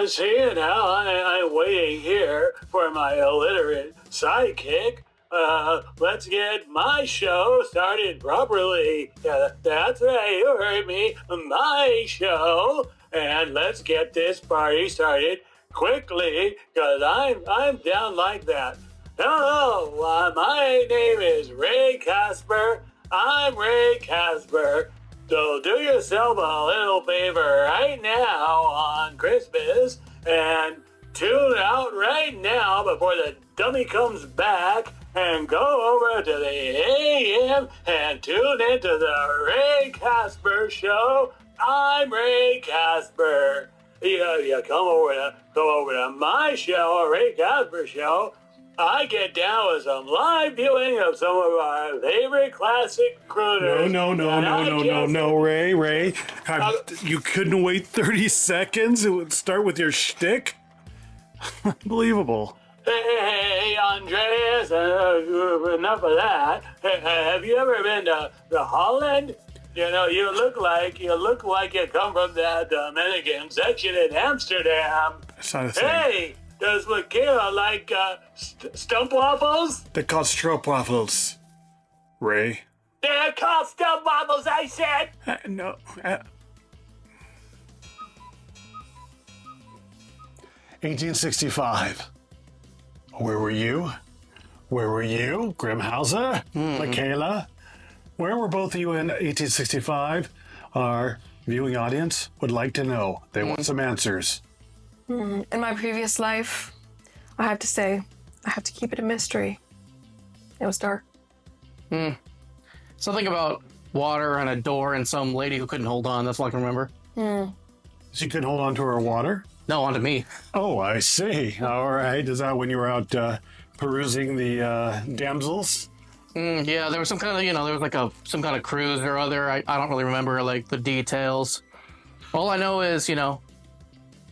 See, now I'm waiting here for my illiterate sidekick. Let's get my show started properly. That's right, you heard me. My show. And let's get this party started quickly, because I'm down like that. Hello, my name is Ray Casper. I'm Ray Casper. So do yourself a little favor right now on Christmas and tune out right now before the dummy comes back and go over to the AM and tune into the Ray Casper Show. I'm Ray Casper. Yeah, come over to my show, Ray Casper Show. I get down with some live viewing of some of our favorite classic crooners. No, Ray. You couldn't wait 30 seconds? It would start with your shtick? Unbelievable. Hey, Andreas, enough of that. Have you ever been to Holland? You know, you look like you come from that Dominican section in Amsterdam. That's not a thing. Hey! Does Michaela like stump waffles? They're called stroopwafels, Ray. They're called stump waffles, I said! No. 1865. Where were you? Grimmhauser? Michaela? Where were both of you in 1865? Our viewing audience would like to know. They want some answers. In my previous life, I have to say, I have to keep it a mystery. It was dark. Something about water and a door and some lady who couldn't hold on. That's all I can remember. She couldn't hold on to her water? No, onto me. Oh, I see. All right. Is that when you were out perusing the damsels? Yeah, there was some kind of, there was like some kind of cruise or other. I don't really remember like the details. All I know is,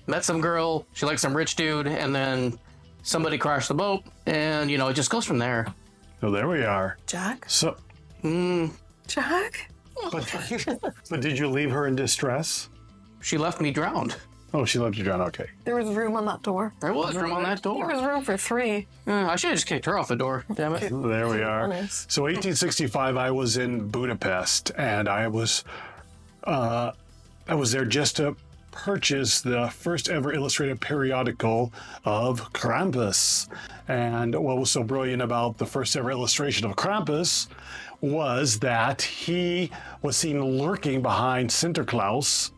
met some girl, she liked some rich dude, and then somebody crashed the boat, and, it just goes from there. So there we are. Jack? So, Jack? but did you leave her in distress? She left me drowned. Oh, she left you drowned. Okay. There was room on that door. There was room on that There door. was room for 3. I should have just kicked her off the door. Damn it. There we are. Honest. So 1865, I was in Budapest, and I was there just to purchase the first ever illustrated periodical of Krampus. And what was so brilliant about the first ever illustration of Krampus was that he was seen lurking behind Sinterklaas.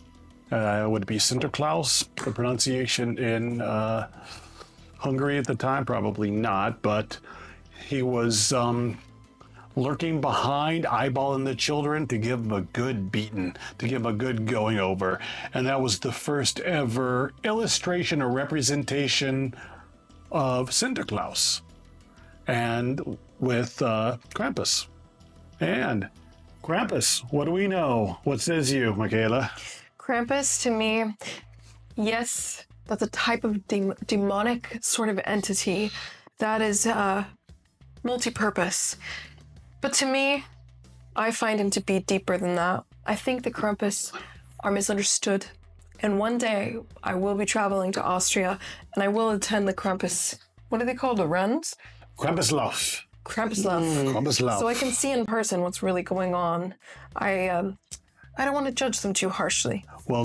Would it be Sinterklaas, the pronunciation in Hungary at the time? Probably not, but he was lurking behind, eyeballing the children to give them a good beating, to give them a good going over. And that was the first ever illustration or representation of Sinterklaas, and with Krampus. And Krampus, what do we know? What says you, Michaela? Krampus, to me, yes, that's a type of demonic sort of entity that is multi-purpose. But to me, I find him to be deeper than that. I think the Krampus are misunderstood. And one day, I will be traveling to Austria, and I will attend the Krampus, what are they called, the runs? Krampuslauf. Krampuslauf. So I can see in person what's really going on. I don't want to judge them too harshly. Well,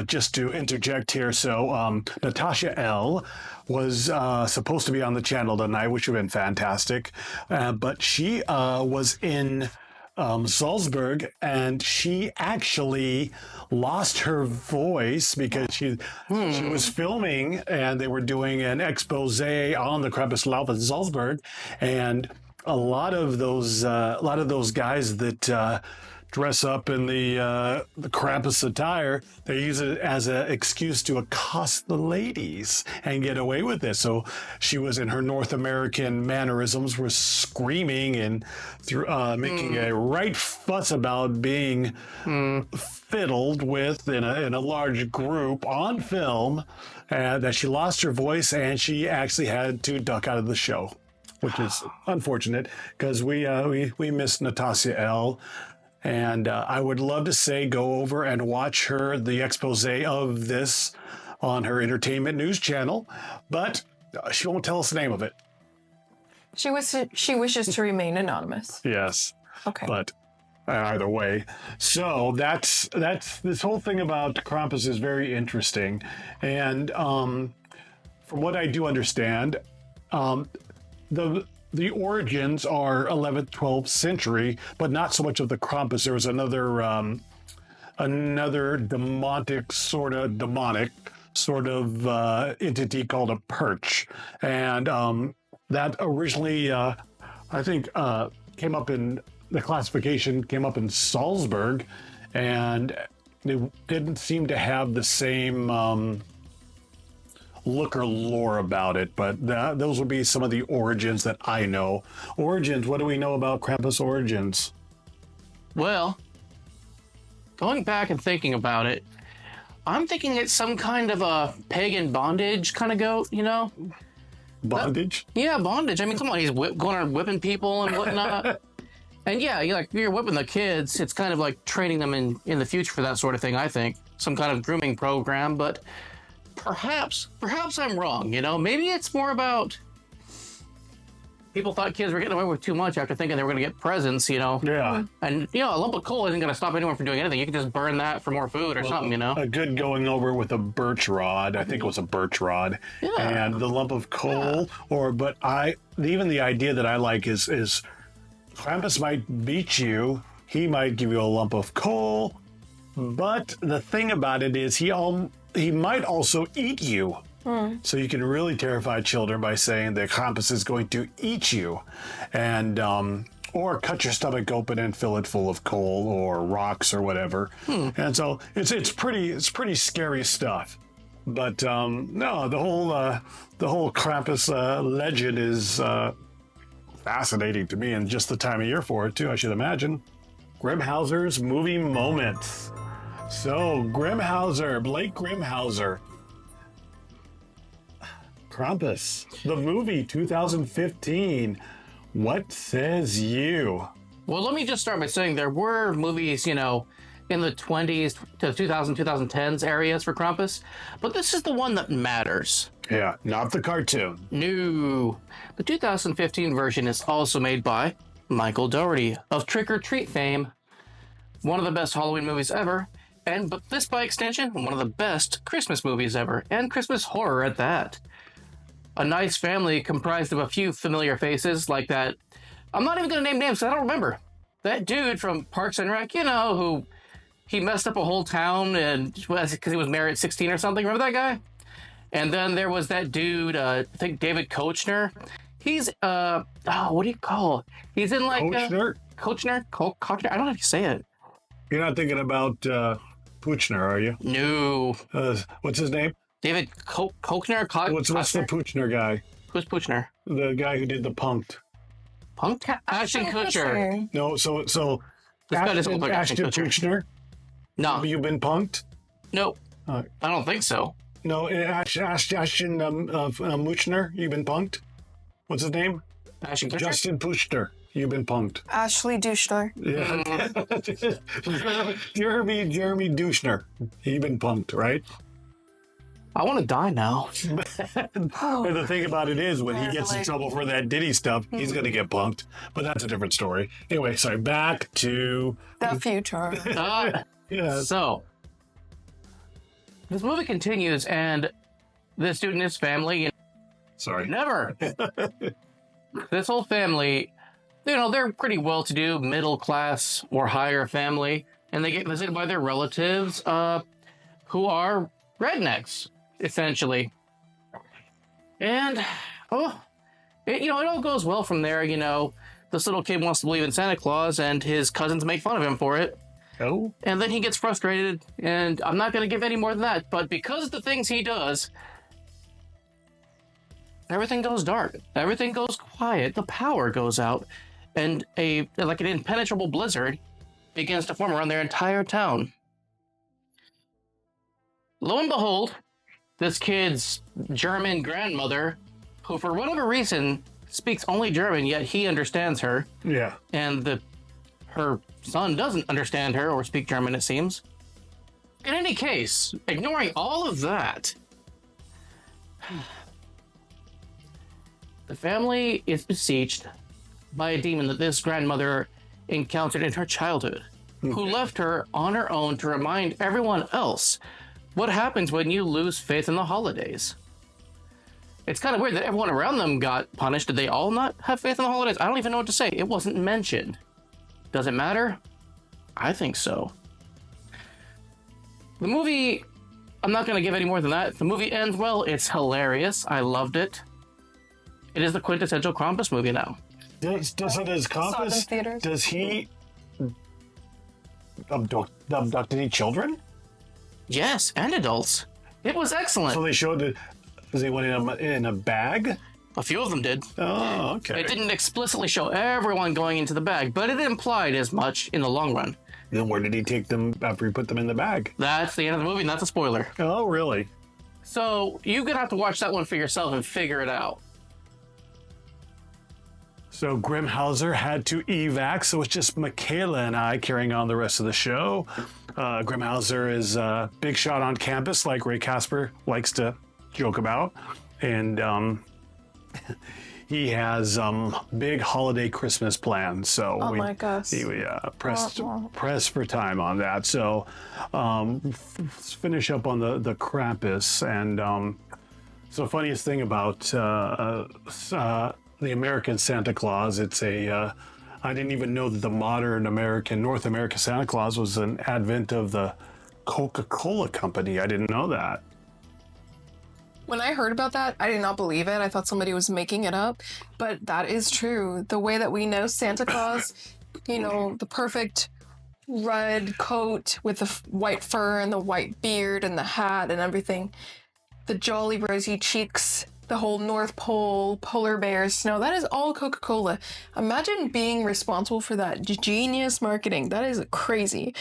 just to interject here, so Natasha L. was supposed to be on the channel tonight, which would have been fantastic, but she was in Salzburg, and she actually lost her voice because she was filming, and they were doing an expose on the Krampuslauf in Salzburg, and a lot of those guys that dress up in the Krampus attire, they use it as an excuse to accost the ladies and get away with it. So she was in her North American mannerisms, was screaming and making a right fuss about being fiddled with in a large group on film, that she lost her voice and she actually had to duck out of the show, which is unfortunate because we miss Natasha L. And I would love to say go over and watch the expose of this on her entertainment news channel, but she won't tell us the name of it. She wishes to remain anonymous. Yes. Okay. But either way. So that's this whole thing about Krampus is very interesting. And from what I do understand, the origins are 11th, 12th century, but not so much of the Krampus. There was another demonic sort of entity called a perch. And that originally, I think, came up in the classification came up in Salzburg, and it didn't seem to have the same look or lore about it, but those would be some of the origins that I know. Origins, what do we know about Krampus origins? Well, going back and thinking about it, I'm thinking it's some kind of a pagan bondage kind of goat, you know? Bondage? Yeah, bondage. I mean, come on, he's going around whipping people and whatnot. And yeah, you're whipping the kids. It's kind of like training them in the future for that sort of thing, I think. Some kind of grooming program, but perhaps I'm wrong, you know? Maybe it's more about people thought kids were getting away with too much after thinking they were going to get presents, you know? Yeah. And, you know, a lump of coal isn't going to stop anyone from doing anything. You can just burn that for more food or something, you know? A good going over with a birch rod. I think it was a birch rod. Yeah. And the lump of coal, even the idea that I like is Krampus might beat you. He might give you a lump of coal. But the thing about it is he might also eat you. So you can really terrify children by saying that Krampus is going to eat you, and or cut your stomach open and fill it full of coal or rocks or whatever. And so it's pretty scary stuff. But no, the whole Krampus legend is fascinating to me, and just the time of year for it too, I should imagine. Grimmhauser's movie moments. So Blake Grimmhauser. Krampus, the movie 2015. What says you? Well, let me just start by saying there were movies, you know, in the 20s to 2010s areas for Krampus, but this is the one that matters. Yeah, not the cartoon. No. The 2015 version is also made by Michael Dougherty of Trick or Treat fame. One of the best Halloween movies ever, but this by extension, one of the best Christmas movies ever, and Christmas horror at that. A nice family comprised of a few familiar faces like that. I'm not even going to name names, because I don't remember. That dude from Parks and Rec, you know, who he messed up a whole town and because he was married at 16 or something. Remember that guy? And then there was that dude, I think David Koechner. He's, what do you call? He's in like... Koechner? Koechner? I don't know how you say it. You're not thinking about Poochner, are you? No. What's his name? David Koechner? What's the Poochner guy? Who's Poochner? The guy who did the Punked. Punked? Ashton Kutcher. No, so This guy doesn't look like Ashton Kutcher. No. Have you been punked? Nope. I don't think so. No, Ashton Muchner, you've been punked? What's his name? Ashton Kutcher? Justin Pushner, you've been punked. Ashley Douchner. Yeah. Jeremy Douchner, you've been punked, right? I want to die now. And the thing about it is, when he gets in trouble for that Diddy stuff, he's going to get punked. But that's a different story. Anyway, sorry, back to... The future. Yeah. So, this movie continues, and this dude and his family... Sorry. Never! This whole family, you know, they're pretty well-to-do, middle-class or higher family, and they get visited by their relatives who are rednecks, essentially. And, it all goes well from there, you know. This little kid wants to believe in Santa Claus, and his cousins make fun of him for it. Oh? And then he gets frustrated, and I'm not going to give any more than that, but because of the things he does, everything goes dark. Everything goes quiet. The power goes out, and an impenetrable blizzard begins to form around their entire town. Lo and behold, this kid's German grandmother, who for whatever reason speaks only German, yet he understands her. Yeah. And her son doesn't understand her or speak German, it seems. In any case, ignoring all of that, The family is besieged by a demon that this grandmother encountered in her childhood, who left her on her own to remind everyone else what happens when you lose faith in the holidays. It's kind of weird that everyone around them got punished. Did they all not have faith in the holidays? I don't even know what to say. It wasn't mentioned. Does it matter? I think so. The movie, I'm not going to give any more than that. The movie ends well. It's hilarious. I loved it. It is the quintessential Krampus movie now. Does Krampus, does he abduct any children? Yes, and adults. It was excellent. So they showed it. Does he went in a bag? A few of them did. Oh, okay. It didn't explicitly show everyone going into the bag, but it implied as much in the long run. Then where did he take them after he put them in the bag? That's the end of the movie, and that's a spoiler. Oh, really? So you're going to have to watch that one for yourself and figure it out. So Grimmhauser had to evac, so it's just Michaela and I carrying on the rest of the show. Grimmhauser is a big shot on campus, like Ray Casper likes to joke about. And he has big holiday Christmas plans. So my gosh. he pressed for time on that. So let's finish up on the Krampus. And so funniest thing about the American Santa Claus, it's I didn't even know that the modern North American Santa Claus was an advent of the Coca-Cola company. I didn't know that. When I heard about that, I did not believe it. I thought somebody was making it up, but that is true. The way that we know Santa Claus, the perfect red coat with the white fur and the white beard and the hat and everything, the jolly rosy cheeks, the whole North Pole, polar bears, snow, that is all Coca-Cola. Imagine being responsible for that genius marketing. That is crazy.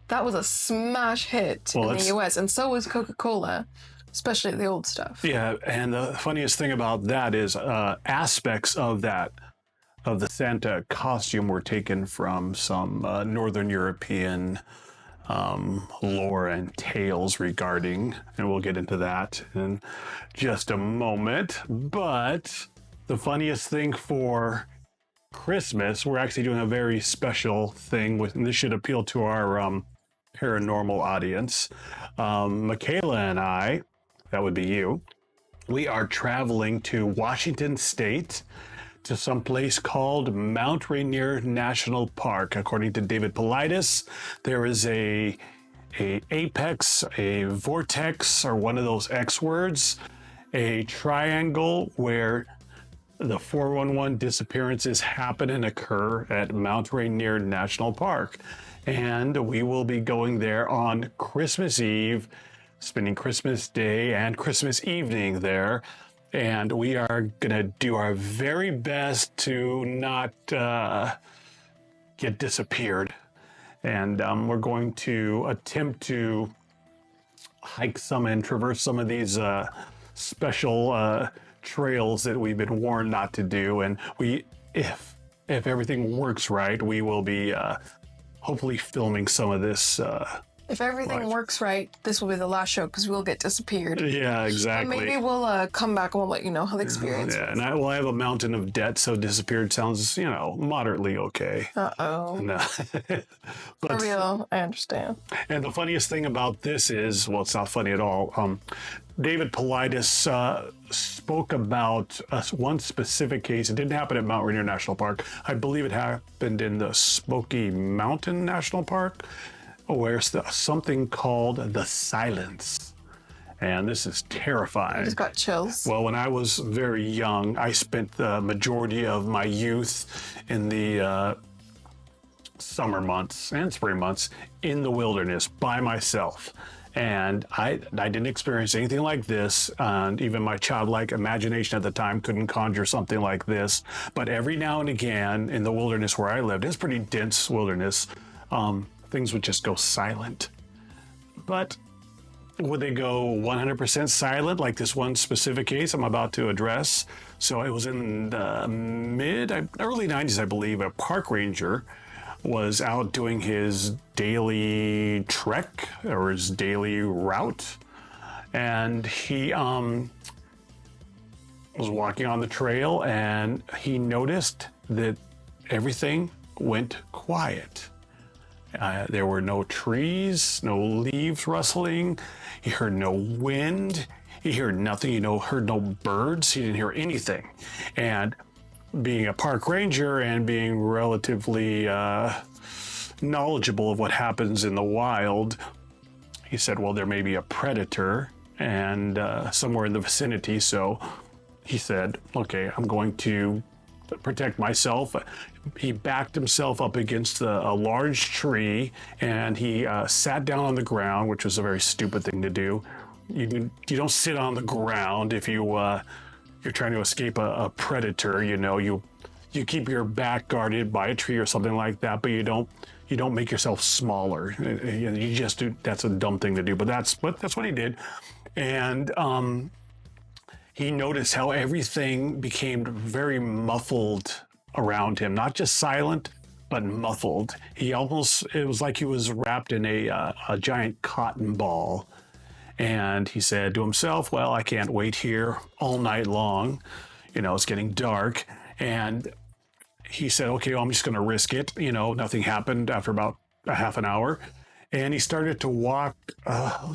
That was a smash hit in the US, and so was Coca-Cola, especially the old stuff. Yeah, and the funniest thing about that is aspects of the Santa costume were taken from some Northern European lore and tales regarding, and we'll get into that in just a moment. But the funniest thing for Christmas, we're actually doing a very special thing and this should appeal to our paranormal audience. Michaela and I, that would be you, we are traveling to Washington State to some place called Mount Rainier National Park. According to David Paulides, there is a apex, a vortex, or one of those X words, a triangle where the 411 disappearances happen and occur at Mount Rainier National Park. And we will be going there on Christmas Eve, spending Christmas Day and Christmas evening there. And we are going to do our very best to not get disappeared. And we're going to attempt to hike some and traverse some of these special trails that we've been warned not to do. And if everything works right, we will be hopefully filming some of this. If everything works right, this will be the last show because we'll get disappeared. Yeah, exactly. And maybe we'll come back and we'll let you know how the experience Yeah, and I have a mountain of debt, so disappeared sounds, moderately okay. Uh-oh. No. For real, I understand. And the funniest thing about this is, well, it's not funny at all. David Paulides spoke about one specific case. It didn't happen at Mount Rainier National Park. I believe it happened in the Smoky Mountain National Park, where it's something called the silence. And this is terrifying. I just got chills. Well, when I was very young, I spent the majority of my youth in the summer months and spring months in the wilderness by myself. And I didn't experience anything like this. And even my childlike imagination at the time couldn't conjure something like this. But every now and again in the wilderness where I lived, it's pretty dense wilderness, things would just go silent. But would they go 100% silent like this one specific case I'm about to address? So it was in the early 90s, I believe. A park ranger was out doing his daily trek or his daily route, and he was walking on the trail, and he noticed that everything went quiet. There were no trees, no leaves rustling. He heard no wind. He heard nothing. Heard no birds. He didn't hear anything. And being a park ranger and being relatively knowledgeable of what happens in the wild, he said, well, there may be a predator and somewhere in the vicinity. So he said, okay, I'm going to protect myself. He backed himself up against a large tree, and he sat down on the ground, which was a very stupid thing to do. You don't sit on the ground if you're trying to escape a predator. You keep your back guarded by a tree or something like that, but you don't make yourself smaller. You just do. That's a dumb thing to do, but that's what he did. And he noticed how everything became very muffled around him, not just silent, but muffled. It was like he was wrapped in a giant cotton ball. And he said to himself, well, I can't wait here all night long. It's getting dark. And he said, okay, well, I'm just going to risk it. Nothing happened after about a half an hour. And he started to walk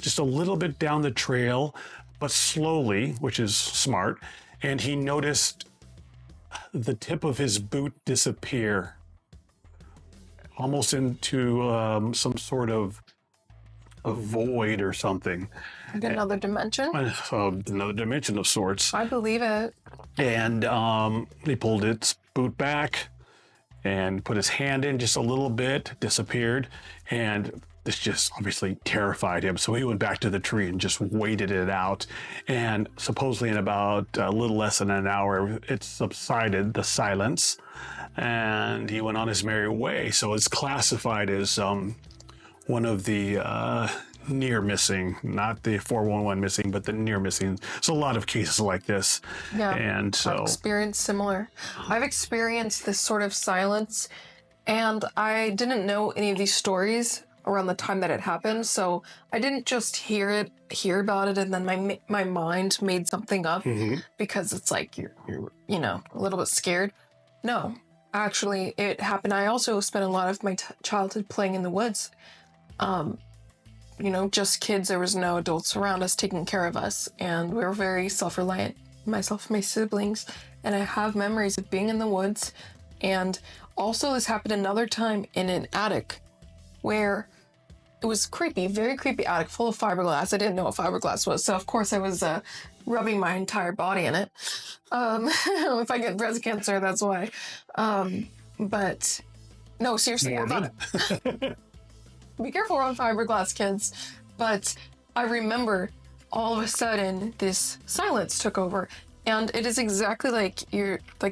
just a little bit down the trail, but slowly, which is smart. And he noticed the tip of his boot disappear, almost into some sort of a void or something. Like another dimension? Another dimension of sorts. I believe it. And he pulled its boot back and put his hand in just a little bit, disappeared, and this just obviously terrified him. So he went back to the tree and just waited it out. And supposedly in about a little less than an hour, it subsided, the silence, and he went on his merry way. So it's classified as one of the near missing, not the 411 missing, but the near missing. So a lot of cases like this. Yeah, and so I've experienced similar. I've experienced this sort of silence, and I didn't know any of these stories around the time that it happened, so I didn't just hear about it, and then my mind made something up because it's like you're a little bit scared. No, actually, it happened. I also spent a lot of my childhood playing in the woods. Just kids. There was no adults around us taking care of us, and we were very self-reliant, myself and my siblings, and I have memories of being in the woods. And also this happened another time in an attic where it was creepy, very creepy attic full of fiberglass. I didn't know what fiberglass was, so of course I was rubbing my entire body in it. If I get breast cancer, that's why. But no, seriously, be careful around fiberglass, kids. But I remember all of a sudden this silence took over, and it is exactly like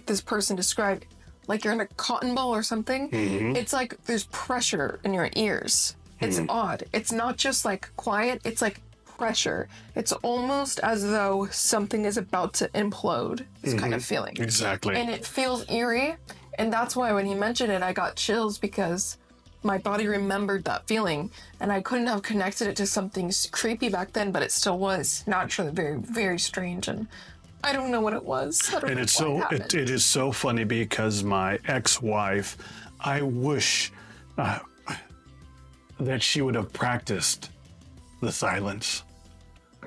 this person described, like you're in a cotton ball or something. It's like there's pressure in your ears. It's odd. It's not just like quiet, it's like pressure. It's almost as though something is about to implode, this kind of feeling. Exactly. And it feels eerie, and that's why when he mentioned it, I got chills, because my body remembered that feeling, and I couldn't have connected it to something creepy back then, but it still was naturally very, very strange, and I don't know what it was. And it's it is so funny, because my ex-wife, I wish that she would have practiced the silence,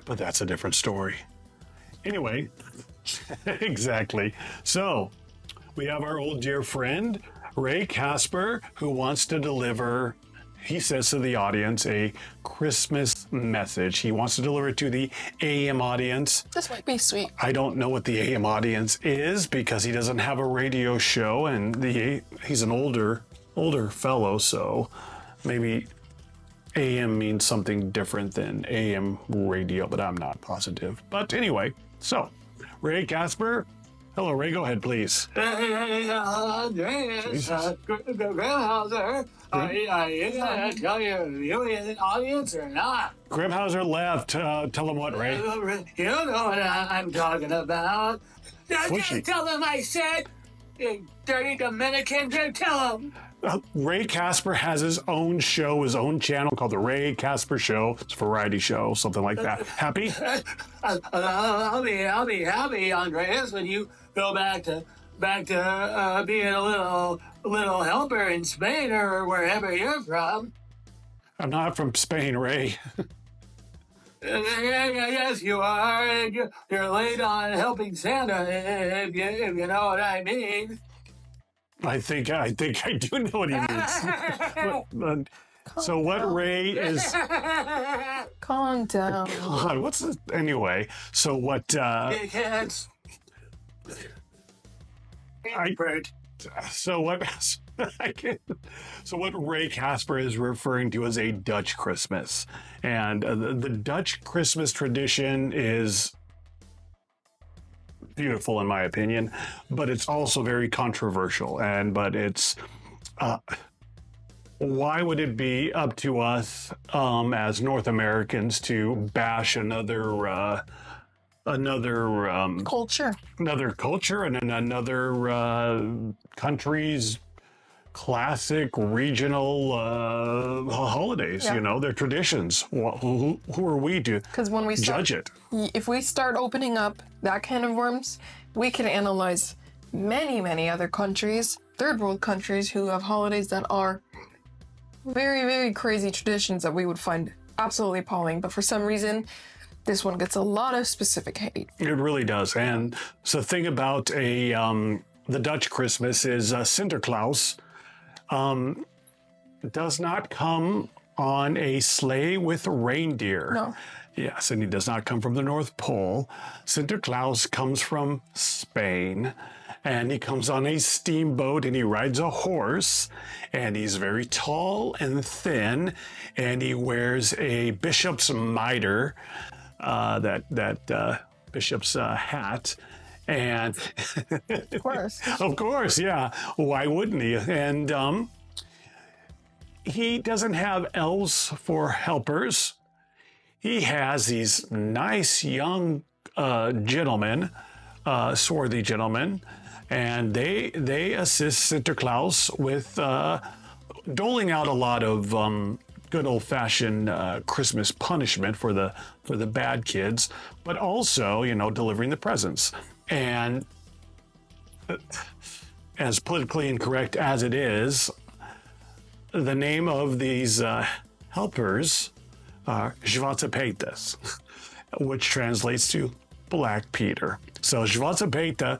but that's a different story. Anyway, exactly. So we have our old dear friend, Ray Casper, who wants to deliver, he says to the audience, a Christmas message. He wants to deliver it to the AM audience. This might be sweet. I don't know what the AM audience is, because he doesn't have a radio show, and he's an older fellow, so maybe AM means something different than AM radio, but I'm not positive. But anyway, so Ray Casper. Hello, Ray. Go ahead, please. Grimmhauser, are you going to tell your viewing audience or not? Grimmhauser left. Tell him what, Ray. You know what I'm talking about. Just tell them I said You dirty Dominicans, you tell them. Ray Casper has his own show, his own channel called The Ray Casper Show. It's a variety show, something like that. Happy? I'll be happy, Andreas, when you go back to being a little helper in Spain or wherever you're from. I'm not from Spain, Ray. Yes, you are. You're late on helping Santa, if you know what I mean. I think I do know what he means. So what Ray is? Calm down. God, what's this? Anyway, so what? Kids. So what? So what Ray Casper is referring to as a Dutch Christmas, and the Dutch Christmas tradition is beautiful in my opinion, but it's also very controversial. But it's why would it be up to us as North Americans to bash another Culture. another culture and another country's classic regional holidays? Yeah. You know, their traditions. Who are we to Because when we judge it? if we start opening up that kind of worms, we can analyze many other countries, third world countries, who have holidays that are very crazy traditions that we would find absolutely appalling. But for some reason, this one gets a lot of specific hate. It really does. And so the thing about the Dutch Christmas is Sinterklaas does not come on a sleigh with reindeer. No. Yes, and he does not come from the North Pole. Sinterklaas comes from Spain, and he comes on a steamboat, and he rides a horse, and he's very tall and thin, and he wears a bishop's mitre, that bishop's hat. And Of course. of course, yeah. Why wouldn't he? And he doesn't have elves for helpers. He has these nice young gentlemen, swarthy gentlemen, and they assist Sinterklaas with doling out a lot of good old-fashioned Christmas punishment for the bad kids, but also, you know, delivering the presents. And as politically incorrect as it is, the name of these helpers are Zwarte, which translates to Black Peter. So Zwarte,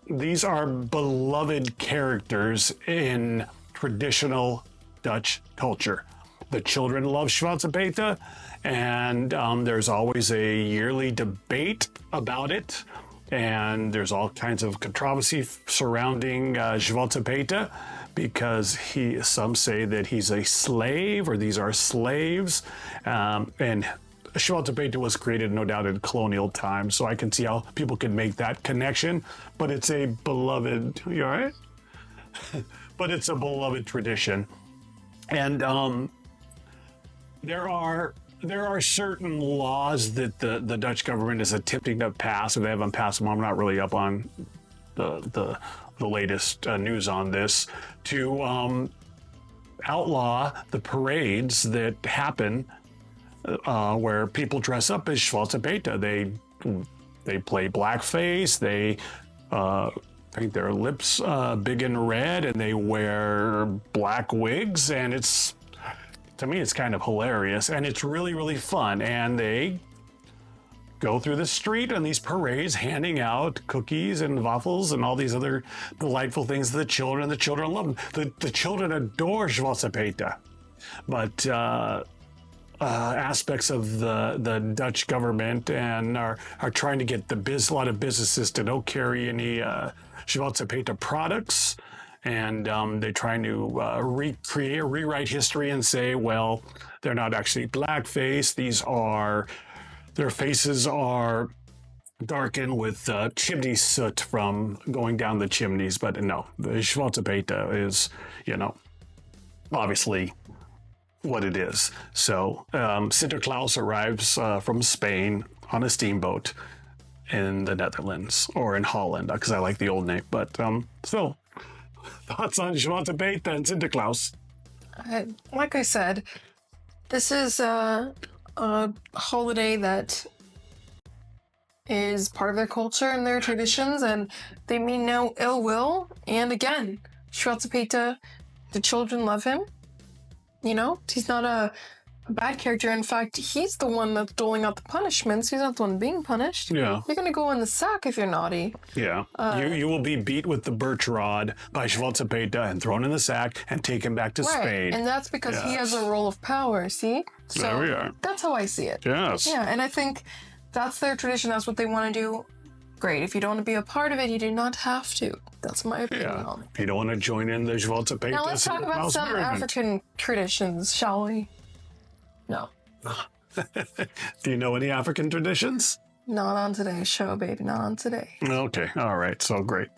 these are beloved characters in traditional Dutch culture. The children love Zwarte, and there's always a yearly debate about it. And there's all kinds of controversy surrounding Zwarte, because some say that he's a slave, or these are slaves. And Zwarte was created, no doubt, in colonial times, so I can see how people can make that connection. But it's a beloved, you all right? But it's a beloved tradition. And there are certain laws that the Dutch government is attempting to pass. If they haven't passed them, I'm not really up on the latest news on this, to outlaw the parades that happen where people dress up as Zwarte. They play blackface. They paint their lips big and red, and they wear black wigs, and to me, it's kind of hilarious, and it's really fun. And they go through the street on these parades handing out cookies and waffles and all these other delightful things to the children. The children love them. The children adore Zwarte. But aspects of the Dutch government and are trying to get a lot of businesses to don't carry any Zwarte products. And they're trying to rewrite history and say, well, they're not actually blackface. Their faces are darkened with chimney soot from going down the chimneys. But no, the Zwarte is, obviously what it is. So Sinterklaas arrives from Spain on a steamboat. in the Netherlands or in Holland, because I like the old name. But still, thoughts on Zwarte Piet and Sinterklaas? Like I said, this is a holiday that is part of their culture and their traditions, and they mean no ill will. And again, Zwarte Piet, the children love him. You know, he's not a bad character. In fact, he's the one that's doling out the punishments. He's not the one being punished. Yeah. You're gonna go in the sack if you're naughty. Yeah. You will be beat with the birch rod by Zwarte Piet and thrown in the sack and taken back to Spain. And that's because he has a role of power, see? So there we are. That's how I see it. Yes. Yeah, and I think that's their tradition. That's what they want to do. Great. If you don't want to be a part of it, you do not have to. That's my opinion on it. If you don't want to join in the Zwarte Piet, Now let's talk about some African traditions, shall we? No. Do you know any African traditions? Not on today's show, baby. Not on today. Okay. All right. So great.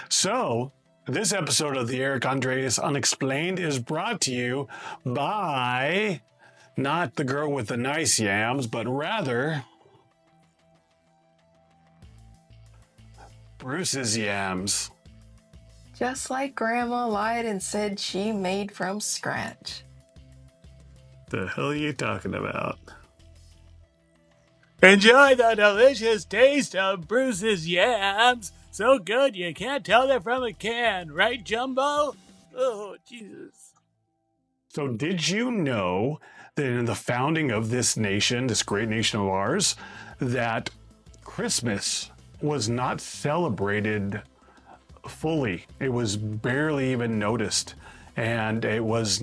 So this episode of the Erich Andreas Unexplained is brought to you by not the girl with the nice yams, but rather Bruce's yams. Just like Grandma lied and said she made from scratch. The hell are you talking about? Enjoy the delicious taste of Bruce's yams. So good you can't tell they're from a can, right, Jumbo? Oh, Jesus. So did you know that in the founding of this nation, this great nation of ours, that Christmas was not celebrated fully? It was barely even noticed. And it was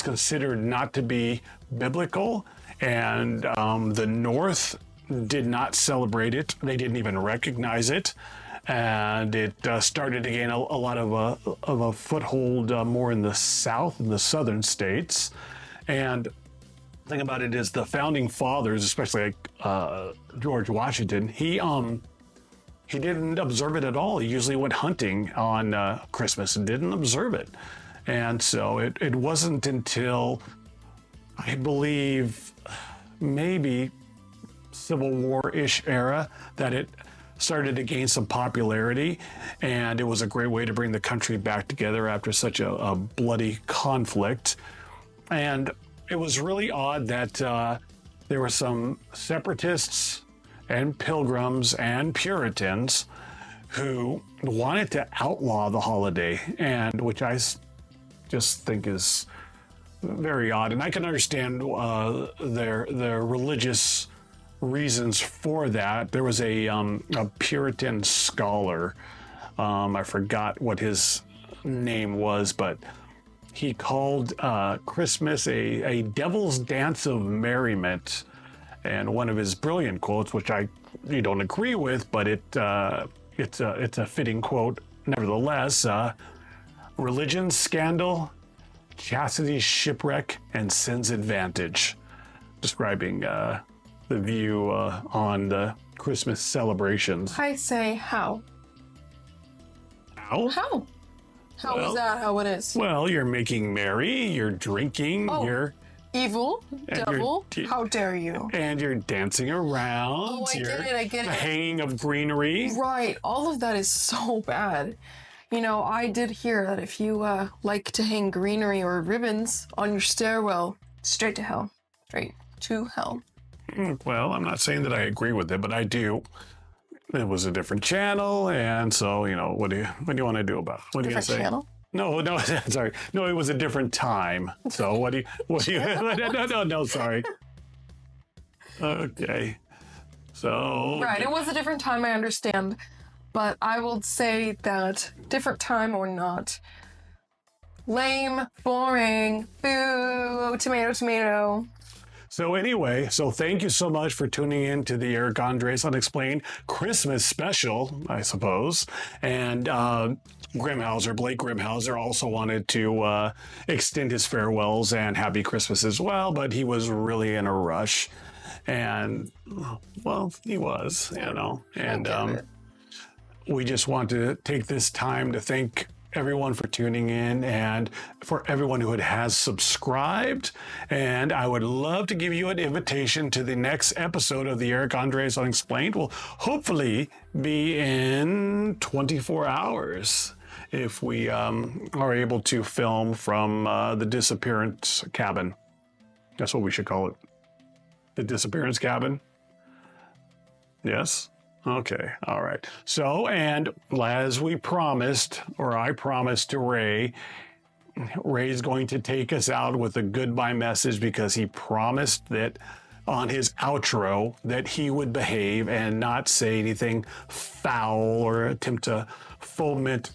considered not to be biblical. And the North did not celebrate it. They didn't even recognize it. And it started to gain a lot of a foothold more in the South, in the southern states. And the thing about it is the founding fathers, especially like George Washington, he didn't observe it at all. He usually went hunting on Christmas and didn't observe it. And so it wasn't until, I believe, maybe Civil War-ish era that it started to gain some popularity. And it was a great way to bring the country back together after such a bloody conflict. And it was really odd that there were some separatists and pilgrims and Puritans who wanted to outlaw the holiday, and which I just think is very odd. And I can understand their religious reasons for that. There was a Puritan scholar, I forgot what his name was, but he called Christmas a devil's dance of merriment. And one of his brilliant quotes, which you don't agree with, but it's a fitting quote nevertheless. Religion, scandal, chastity, shipwreck, and sin's advantage. Describing the view on the Christmas celebrations. I say how. How? How? How is that how it is? Well, you're making merry, you're drinking, you're evil, devil, how dare you? And you're dancing around. Oh, I get it. The hanging of greenery. Right, all of that is so bad. You know, I did hear that if you like to hang greenery or ribbons on your stairwell, straight to hell. Straight to hell. Well, I'm not saying that I agree with it, but I do. It was a different channel, and so, what do you want to do about it? What are you going to say? Channel? No, sorry. No, it was a different time. So what do you, no, sorry. Okay. So. Right, it was a different time, I understand. But I will say that different time or not, lame, boring, boo, tomato. So anyway, thank you so much for tuning in to the Erich Andreas Unexplained Christmas special, I suppose. And Blake Grimmhauser also wanted to extend his farewells and happy Christmas as well, but he was really in a rush. And, well, he was, and we just want to take this time to thank everyone for tuning in and for everyone who has subscribed. And I would love to give you an invitation to the next episode of the Erich Andreas Unexplained. Will hopefully be in 24 hours if we are able to film from the disappearance cabin. That's what we should call it. The disappearance cabin. Yes? Okay. All right. So, and as we promised, or I promised to Ray, Ray's going to take us out with a goodbye message because he promised that on his outro that he would behave and not say anything foul or attempt to foment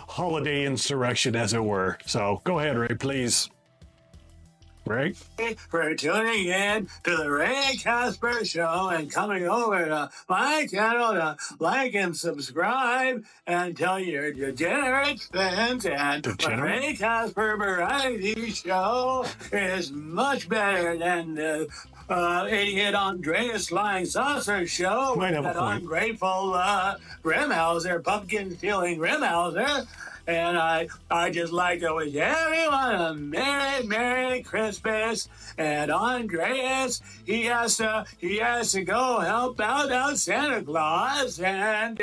holiday insurrection, as it were. So go ahead, Ray, please. Ray? For tuning in to the Ray Casper Show and coming over to my channel to like and subscribe and tell your degenerate friends. And the Ray Casper Variety Show is much better than the idiot Andreas Flying Saucer Show. Might have a That point. ungrateful Grimmhauser, pumpkin-stealing Grimmhauser. And I just like to wish everyone a Merry Christmas. And Andreas, he has to go help out Santa Claus, and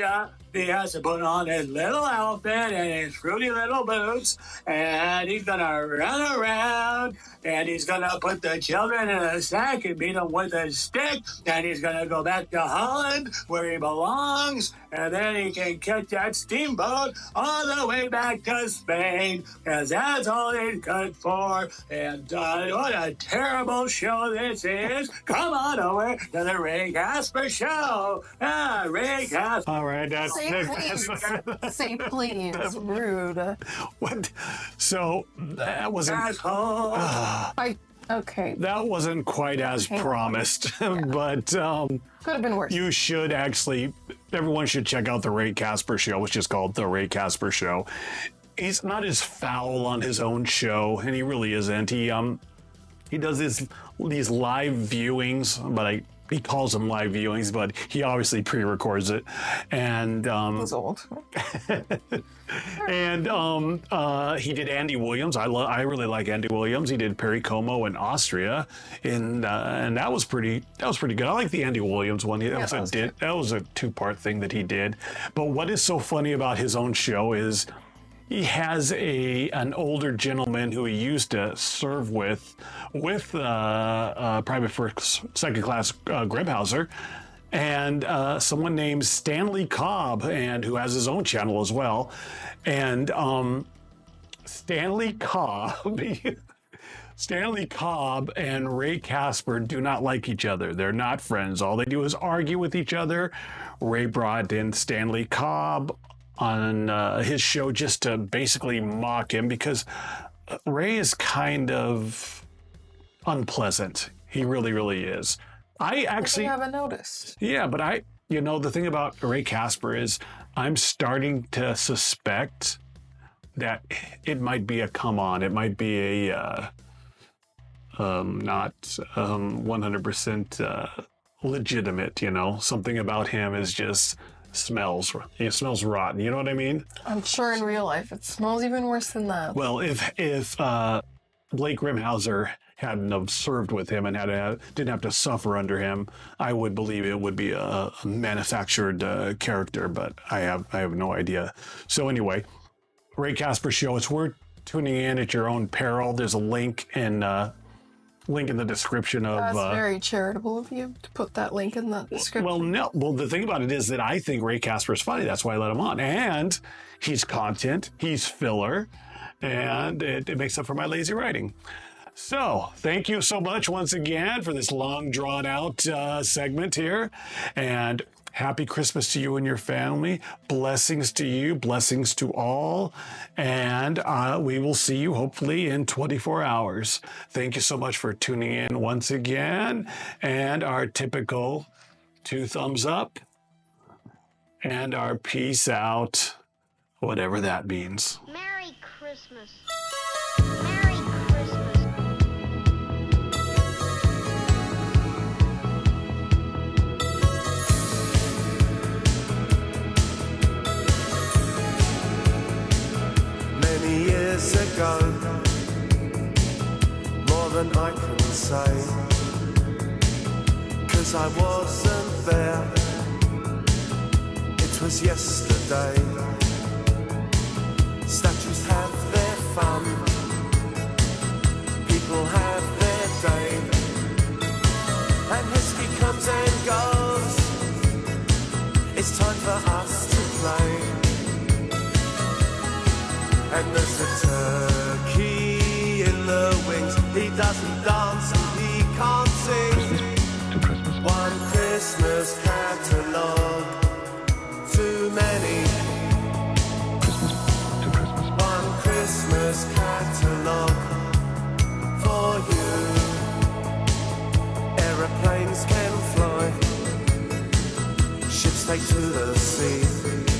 he has to put on his little outfit and his fruity little boots, and he's gonna run around, and he's gonna put the children in a sack and beat them with a stick, and he's gonna go back to Holland where he belongs, and then he can catch that steamboat all the way back to Spain, because that's all he's good for. And what a terrible show this is. Come on over to the Ray Casper Show. Ray Casper. All right. Say please. That's rude. What? So that wasn't. Asshole. Okay. That wasn't quite as promised, but Could have been worse. you should actually. Everyone should check out the Ray Casper Show, which is called the Ray Casper Show. He's not as foul on his own show, and he really isn't. He does these live viewings, but he calls them live viewings, but he obviously pre-records it. And He's old. and he did Andy Williams. I really like Andy Williams. He did Perry Como in Austria, and that was pretty good. I like the Andy Williams one. That was a two-part thing that he did. But what is so funny about his own show is he has an older gentleman who he used to serve with private first, second class Grimmhauser, and someone named Stanley Cobb, and who has his own channel as well. And Stanley Cobb and Ray Casper do not like each other. They're not friends. All they do is argue with each other. Ray brought in Stanley Cobb on his show just to basically mock him because Ray is kind of unpleasant. He really, really is. I actually haven't noticed. Yeah, but the thing about Ray Casper is I'm starting to suspect that it might be a come on. It might be a not 100% legitimate, something about him is just smells rotten. You know what I mean? I'm sure in real life it smells even worse than that. Well, if Blake Grimmhauser hadn't have served with him and didn't have to suffer under him, I would believe it would be a manufactured character, but I have no idea. So anyway, Ray Casper Show. It's worth tuning in at your own peril. There's a link in the description of. That's very charitable of you to put that link in the description. Well, the thing about it is that I think Ray Casper is funny. That's why I let him on. And he's content, he's filler, and it makes up for my lazy writing. So, thank you so much once again for this long, drawn-out segment here. And happy Christmas to you and your family. Blessings to you. Blessings to all. And we will see you hopefully in 24 hours. Thank you so much for tuning in once again. And our typical 2 thumbs up. And our peace out. Whatever that means. Merry Christmas. Merry Christmas. than I can say, 'cause I wasn't there. It was yesterday. Statues have their fun, people have their day, and history comes and goes. It's time for us to play. And there's a turkey in the wings. He doesn't dance and he can't sing. One Christmas catalogue, too many. One Christmas catalogue for you. Aeroplanes can fly, ships take to the sea.